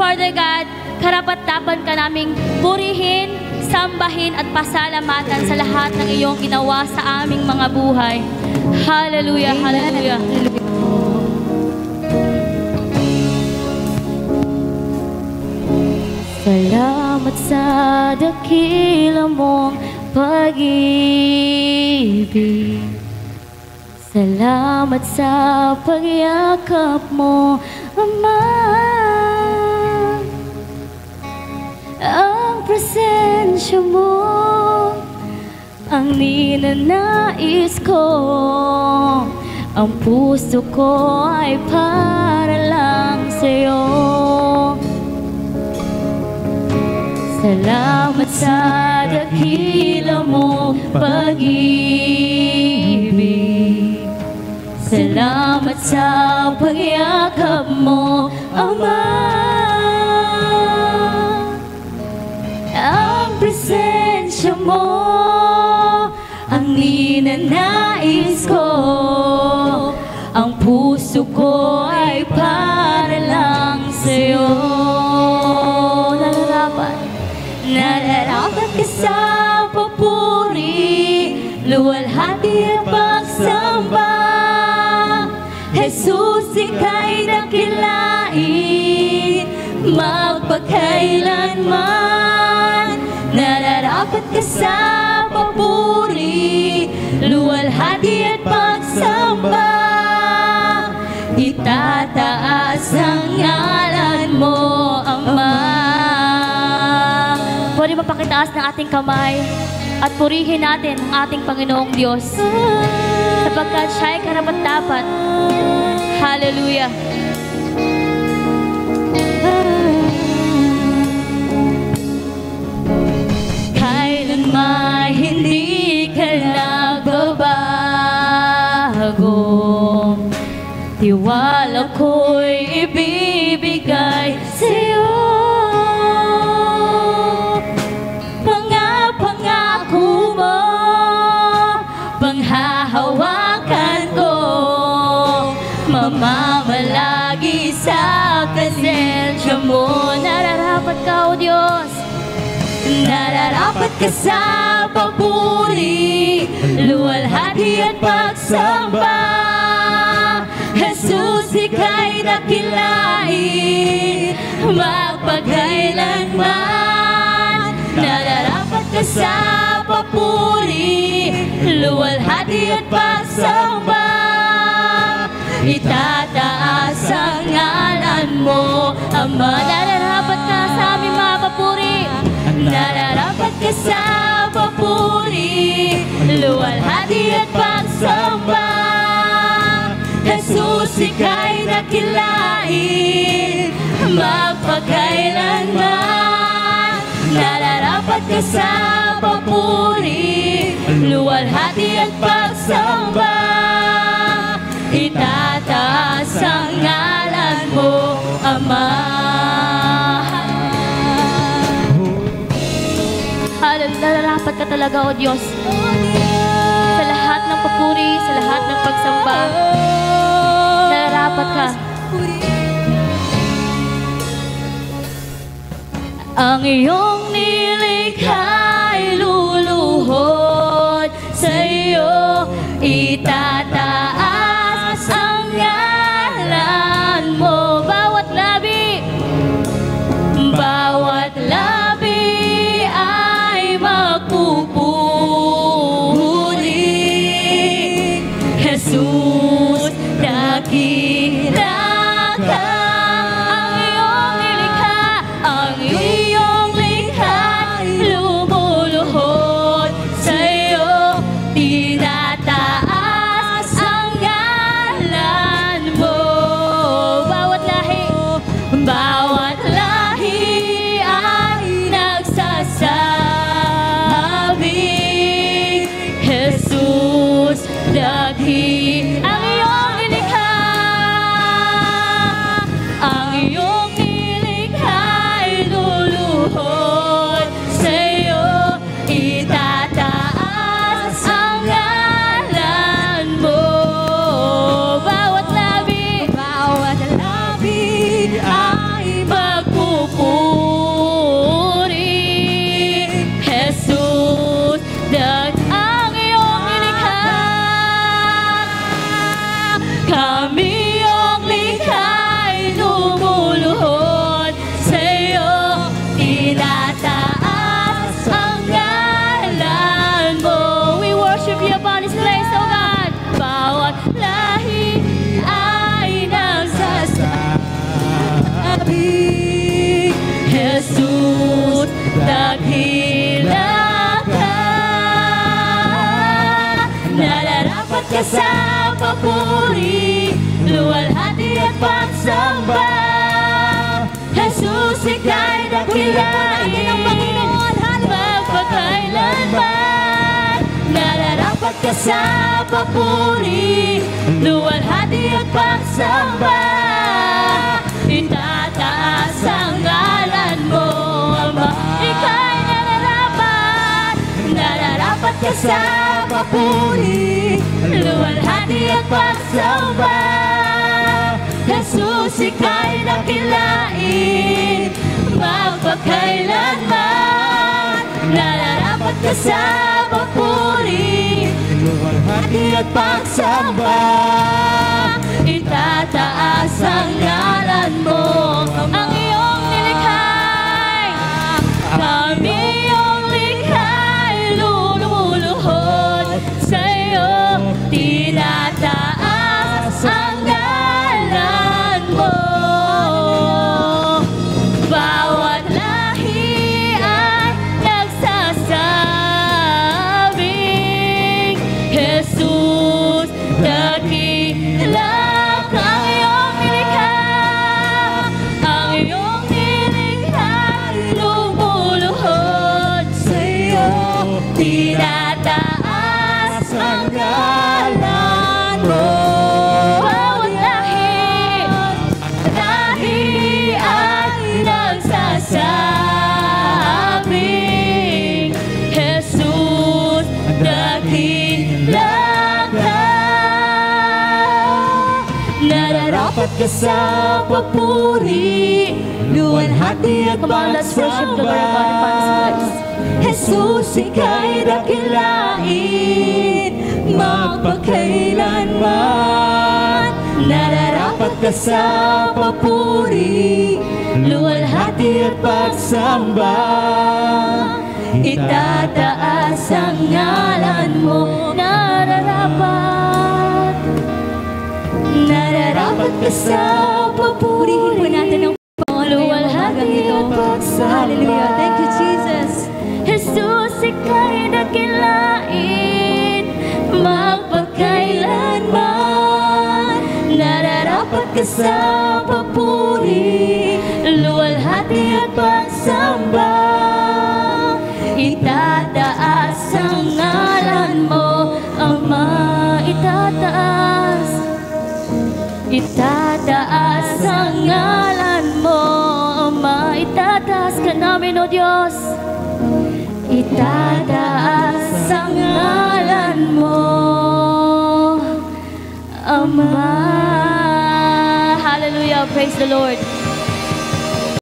Father God, karapat-dapat ka naming purihin, sambahin at pasalamatan sa lahat ng iyong ginawa sa aming mga buhay. Hallelujah, hallelujah. Salamat sa dakila mong pag-ibig. Salamat sa pagyakap mo, Ama. Ang presensya mo ang ninanais ko. Ang puso ko ay para lang sa'yo. Salamat sa dakila mong pag-ibig. Salamat sa pagyakap mo, Ama. Ang presensya mo ang ninanais ko. Ang puso ko ay para lang sa'yo. Nararapat ka sa papuri, luwalhati at pagsamba. Jesus, ika'y dakilain, magpakailanman. Nararapat ka sa papuri, luwalhati at pagsamba. Itataas ang ngalan mo, Ama. Pwede mapakitaas ng ating kamay at purihin natin ang ating Panginoong Diyos sapagkat siya'y karapat-dapat. Hallelujah. Kailanman hindi ka nagbabago. Tiwala ko'y ibibigay sa'yo. Panghahawakan ko, mamamalagi sa presensya mo. Nararapat ka, O Diyos. Nararapat ka sa papuri, luwalhati at pagsamba. Jesus, ika'y dakilain, magpakailanman. Nararapat ka sa papuri, luwalhati at pagsamba. Itataas ang ngalan mo, Ama. Nararapat ka sa aming mga papuri. Nararapat ka sa papuri, luwalhati at pagsamba. Jesus, ika'y dakilain, magpakailanman. Nararapat ka sa papuri, luwalhati at pagsamba. Itataas ang ngalan mo, Ama. Nararapat ka talaga, O Diyos, sa lahat ng papuri, sa lahat ng pagsamba. Nararapat ka. Ang iyong nilikha'y luluhod sa iyo, itataas ang ngalan mo. Bawat labi ay magpupuri. Jesus, dakila ka. Ang iyong nilikha, ang iyong likha, lubos ka sa papuri, luwalhati at pagsamba. Jesus, ika'y dakilain, magpakailanman. Nararapat ka sa papuri, luwalhati at pagsamba. Itataas ang ngalan mo, Ama. Ika'y nararapat, nararapat ka sa papuri, luwalhati at pagsamba. Jesus, ika'y dakilain, magpakailanman. Nararapat ka sa papuri, luwalhati at pagsamba. Itataas ang ngalan mo, ang iyong nilikhay. Kami iyong likhay, lululuhod sa iyo. Tinataas ang ngalan mo. Bawat lahi ay nagsasabing, Jesus, dakila. Tinataas ang ngalan mo. Bawat lahi ay nagsasabing, Jesus, dakila ka. Nararapat ka sa papuri, luwalhati at pagsamba. Jesus, ika'y dakilain, magpakailanman. Nararapat ka sa papuri, luwalhati at pagsamba. Itataas ang ngalan mo. Nararapat, nararapat ka sa papuri. Purihin po natin ang Panginoon, luwalhati at pagsamba. Hallelujah. Thank you, Jesus. Jesus, ika'y dakilain, magpakailanman. Nararapat ka sa papuri, luwalhati at pagsamba. Itataas ang ngalan mo, Ama. Itataas, itataas ang ngalan mo, Ama. Itataas ka namin, O Diyos. Itataas ang ngalan mo, Ama. Hallelujah. Praise the Lord.